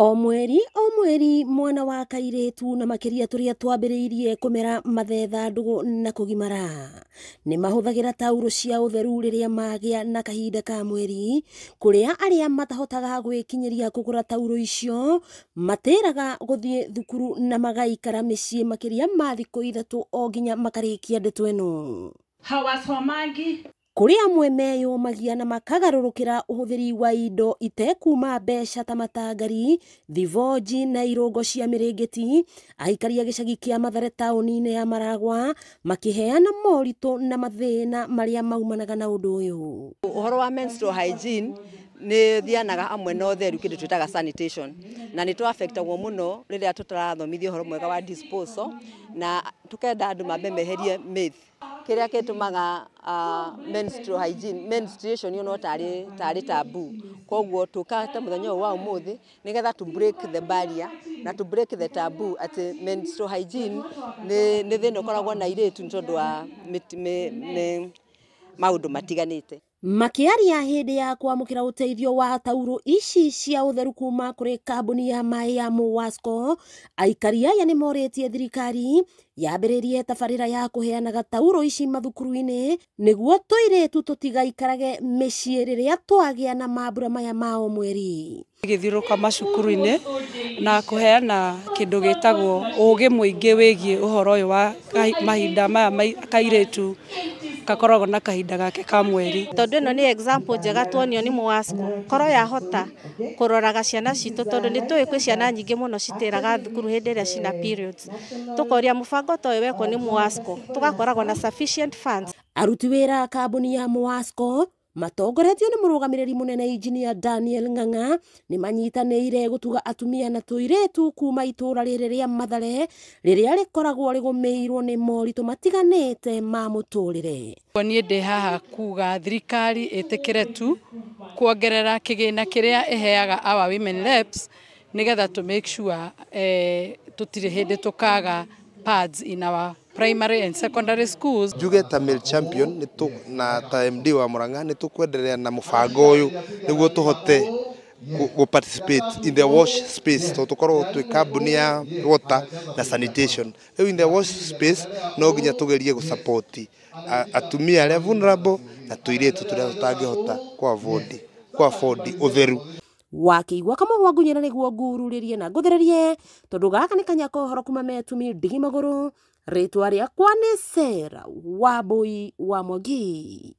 O mweri mwana wa kairetu na makiria turia twambiriirie kumera mathetha ndugu na kugimara ni mahuthagira tauro cia utheru riria magia na kahinda ka mweri kuria aria matahotaga gwikinyiria kugura tauro icio matiraga guthie thukuru na magaikara micii makiria ma thiku ithatu o nginya makarikia ndeto eno hawasomangi kuri amwe meyumagia na makagarurukira uhuthiri wa indo itekuma mbeca ta matangari thivoji na irungo cia mirengeti aikaria gicagi kia Mathare tauni-ini ya Maragwa makiheana moritu na mathina maria maumanaga na undu uyu. Uhoro wa menstrual hygiene ni thianaga amwe na utheru kindu twitaga sanitation na ni to affectagwo muno riria tutarathomithio uhoro mwega wa disposal na tukenda andu mambe meherie myth kiria kitumaga menstrual hygiene menstruation you know tari taboo koguo tukate muthenya wa umuthi nigetha to break the barrier na to break the taboo at menstrual hygiene ni thina koragwo na iretu ntondu wa maundu matiganite. Makiaria hindi ya kwamukira uteithio wa tauro ici cia utheru kuma kuri kambuni ya mai ya Muwasco, aikaria ya ni moretie thirikari yambiririe tabarira ya kuheanaga tauro ici mathukuru-ini niguo tuiretu tutigaikarage micii riria twagia na mambura maya ma o mweri. Githiruka macukuru-ini na kuheana kindu gitagwo ugi muingi wigie uhoro uyu wa mahinda maya kairetu kakoragwo na kahinda gake ka mweri. Tondu ino ni example njega tuonio ni Muwasco koro yahota kuroraga ciana citu tondu ni tui kwi ciana nyingi muno citiraga thukuru hindi ria cina periods tukoria mubango ta uyu weko ni Muwasco tugakoragwo na sufficient funds. Aruti wira kambuni ya Muwasco matongoretio ni murugamiriri munene Engineer Daniel Ng'ang'a ni manyitanire gutuga atumia na tuiretu kuma itura riri ria Mathare riria rikoragwo rigumirwo ni moritu matiganite ma muturire. Nie ndi haha kuga thirikari itikire tu kuongerera kigina kiria iheaga our women reps nigetha to make sure tutire hindi tukaga pads in our primary and secondary schools. Juge Tamil champion na MD wa Murang'a ni tukwendelea na mubango uyu niguo tuhote go participate in the wash space to tukorwo twi kambuni ya water na sanitation. In the wash space no nginya tugerie gu support atumia aria vulnerable na tuiretu turia tutangihota kwa afford utheru. Wakiigua kama wagunyira niguo ngururirie na nguthererie tondu gaka ni kanyako horo kuma metumi ndigi maguru ritwa riakwa ni Sarah Wambui wa Mwangi.